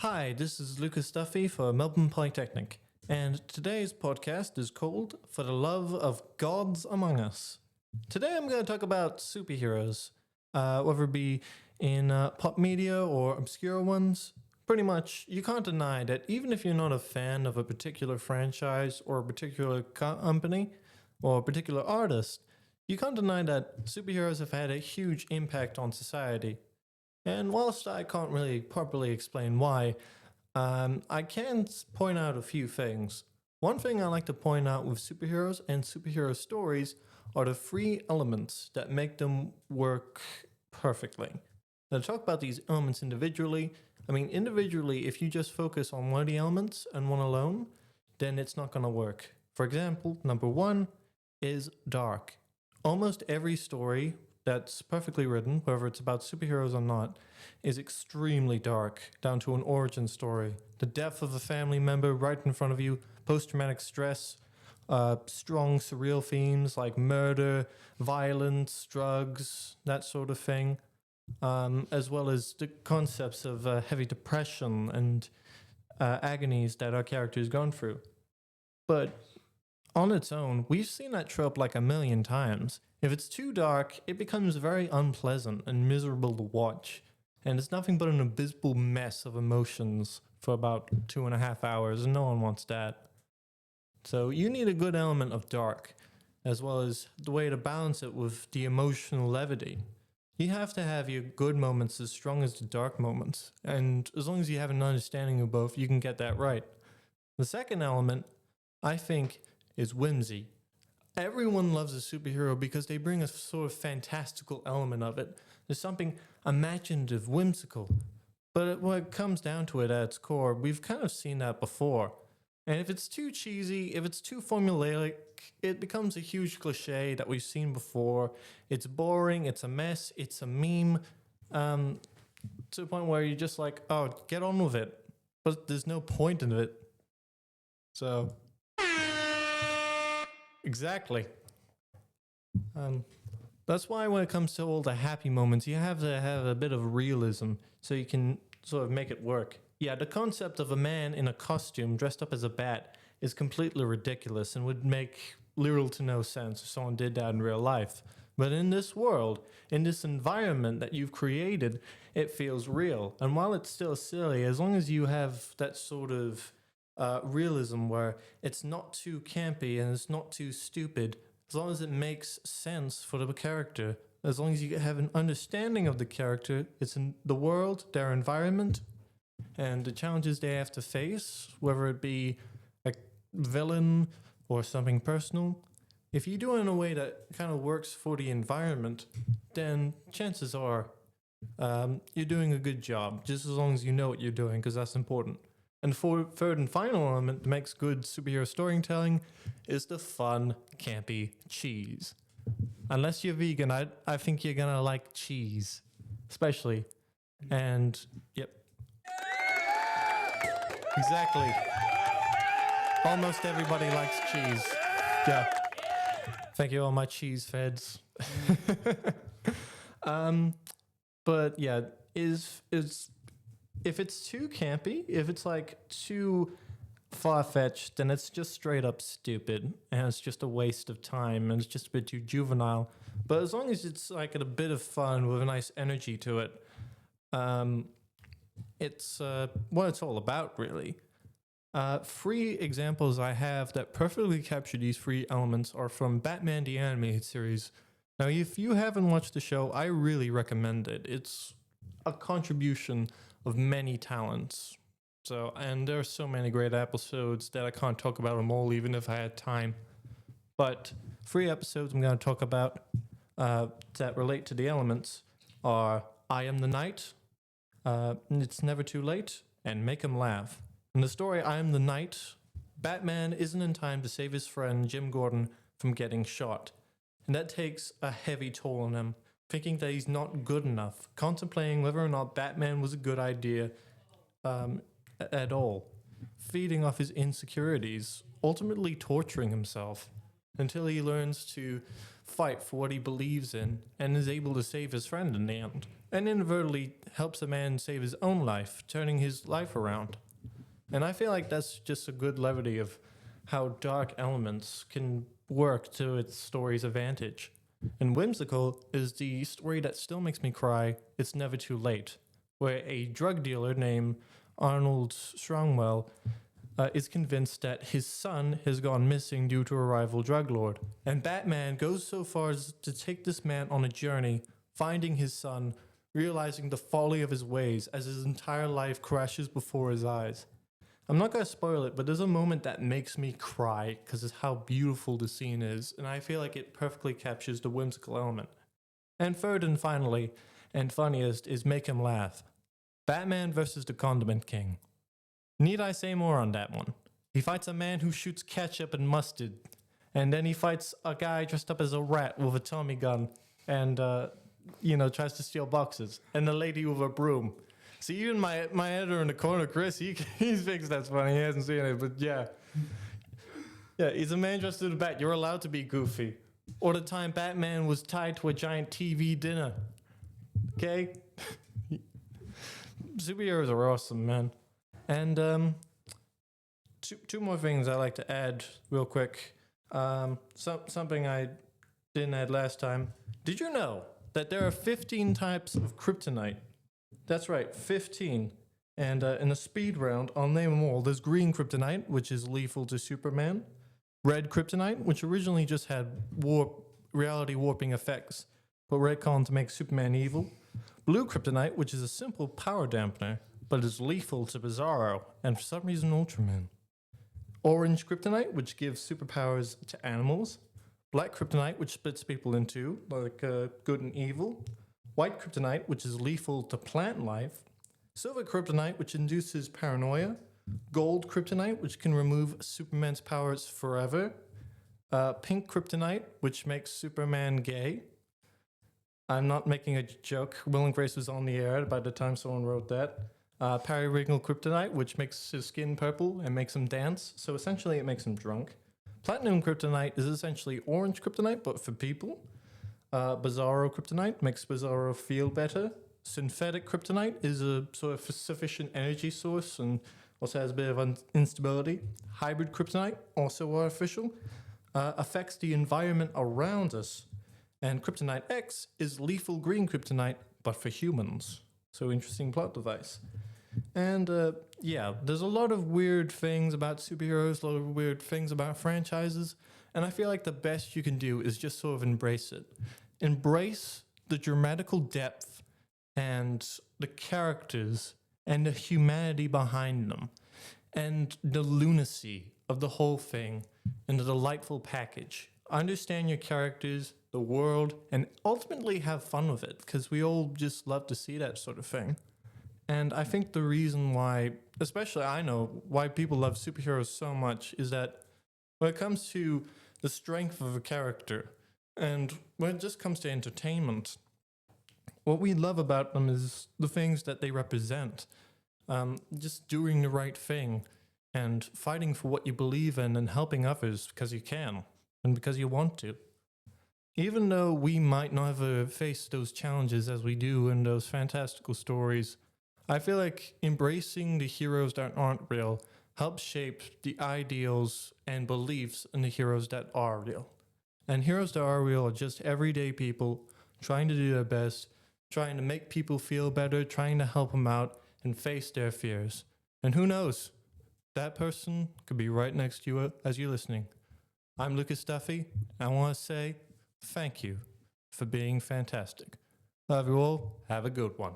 Hi, this is Lucas Duffy for Melbourne Polytechnic, and today's podcast is called For the Love of Gods Among Us. Today I'm going to talk about superheroes, whether it be in pop media or obscure ones. Pretty much, you can't deny that even if you're not a fan of a particular franchise or a particular company or a particular artist, you can't deny that superheroes have had a huge impact on society. And whilst I can't really properly explain why, I can point out a few things. One thing I like to point out with superheroes and superhero stories are the three elements that make them work perfectly. Now, to talk about these elements individually, individually, if you just focus on one of the elements and one alone, then it's not going to work. For example, number one is dark. Almost every story that's perfectly written, whether it's about superheroes or not, is extremely dark, down to an origin story. The death of a family member right in front of you, post-traumatic stress, strong surreal themes like murder, violence, drugs, that sort of thing, as well as the concepts of heavy depression and agonies that our characters gone through. But on its own, we've seen that trope like a million times. If it's too dark, it becomes very unpleasant and miserable to watch, and it's nothing but an abysmal mess of emotions for about 2.5 hours, and no one wants that. So you need a good element of dark, as well as the way to balance it with the emotional levity. You have to have your good moments as strong as the dark moments, and as long as you have an understanding of both, you can get that right. The second element, I think, is whimsy. Everyone loves a superhero because they bring a sort of fantastical element of it. There's something imaginative, whimsical. But when it comes down to it at its core, we've kind of seen that before. And if it's too cheesy, if it's too formulaic, it becomes a huge cliche that we've seen before. It's boring, it's a mess, it's a meme, to the point where you're just like, oh, get on with it. But there's no point in it. So exactly. That's why when it comes to all the happy moments, you have to have a bit of realism so you can sort of make it work. Yeah, the concept of a man in a costume dressed up as a bat is completely ridiculous and would make little to no sense if someone did that in real life. But in this world, in this environment that you've created, it feels real. And while it's still silly, as long as you have that sort of realism where it's not too campy and it's not too stupid, as long as it makes sense for the character, as long as you have an understanding of the character, it's in the world, their environment, and the challenges they have to face, whether it be a villain or something personal. If you do it in a way that kind of works for the environment, then chances are you're doing a good job, just as long as you know what you're doing, because that's important. And the third and final element that makes good superhero storytelling is the fun, campy cheese. Unless you're vegan, I think you're gonna like cheese, especially. And yep, exactly. Almost everybody likes cheese. Yeah. Thank you, all my cheese feds. But yeah, is if it's too campy, if it's like too far-fetched, then it's just straight up stupid and it's just a waste of time and it's just a bit too juvenile. But as long as it's like a bit of fun with a nice energy to it, it's what it's all about, really. Three examples I have that perfectly capture these three elements are from Batman the Animated Series. Now, if you haven't watched the show, I really recommend it. It's a contribution of many talents. So, and there are so many great episodes that I can't talk about them all, even if I had time. But 3 episodes I'm going to talk about that relate to the elements are I Am the Night, It's Never Too Late, and Make 'Em Laugh. In the story I Am the Night, Batman isn't in time to save his friend Jim Gordon from getting shot. And that takes a heavy toll on him, thinking that he's not good enough, contemplating whether or not Batman was a good idea at all, feeding off his insecurities, ultimately torturing himself. until he learns to fight for what he believes in and is able to save his friend in the end, and inadvertently helps a man save his own life, turning his life around. And I feel like that's just a good levity of how dark elements can work to its story's advantage. And Whimsical is the story that still makes me cry, It's Never Too Late, where a drug dealer named Arnold Strongwell is convinced that his son has gone missing due to a rival drug lord. And Batman goes so far as to take this man on a journey, finding his son, realizing the folly of his ways as his entire life crashes before his eyes. I'm not going to spoil it, but there's a moment that makes me cry because of how beautiful the scene is, and I feel like it perfectly captures the whimsical element. And third and finally, and funniest, is Make Him Laugh. Batman versus the Condiment King. Need I say more on that one? He fights a man who shoots ketchup and mustard, and then he fights a guy dressed up as a rat with a Tommy gun and, tries to steal boxes, and a lady with a broom. See, even my editor in the corner, Chris, he thinks that's funny. He hasn't seen it, but yeah. Yeah, he's a man dressed as a bat. You're allowed to be goofy. Or the time Batman was tied to a giant TV dinner. Okay? Superheroes are awesome, man. And two more things I like to add real quick. Something I didn't add last time. Did you know that there are 15 types of kryptonite? That's right, 15. And in a speed round, I'll name them all. There's green kryptonite, which is lethal to Superman. Red kryptonite, which originally just had reality warping effects, but retconned to make Superman evil. Blue kryptonite, which is a simple power dampener, but is lethal to Bizarro, and for some reason Ultraman. Orange kryptonite, which gives superpowers to animals. Black kryptonite, which splits people in two, like good and evil. White kryptonite, which is lethal to plant life. Silver kryptonite, which induces paranoia. Gold kryptonite, which can remove Superman's powers forever. Pink kryptonite, which makes Superman gay. I'm not making a joke. Will and Grace was on the air by the time someone wrote that. Periwinkle kryptonite, which makes his skin purple and makes him dance. So essentially it makes him drunk. Platinum kryptonite is essentially orange kryptonite, but for people. Bizarro kryptonite makes Bizarro feel better. Synthetic kryptonite is a sort of sufficient energy source and also has a bit of instability. Hybrid kryptonite, also artificial, affects the environment around us. And Kryptonite X is lethal green kryptonite, but for humans. So interesting plot device. And there's a lot of weird things about superheroes, a lot of weird things about franchises, and I feel like the best you can do is just sort of embrace it. Embrace the dramatical depth and the characters and the humanity behind them and the lunacy of the whole thing and the delightful package. Understand your characters, the world, and ultimately have fun with it, because we all just love to see that sort of thing. And I think the reason why, especially I know, why people love superheroes so much is that when it comes to the strength of a character, and when it just comes to entertainment, what we love about them is the things that they represent. Just doing the right thing and fighting for what you believe in and helping others because you can and because you want to. Even though we might not have faced those challenges as we do in those fantastical stories, I feel like embracing the heroes that aren't real helps shape the ideals and beliefs in the heroes that are real. And heroes that are real are just everyday people trying to do their best, trying to make people feel better, trying to help them out and face their fears. And who knows, that person could be right next to you as you're listening. I'm Lucas Duffy. I want to say thank you for being fantastic. Love you all. Have a good one.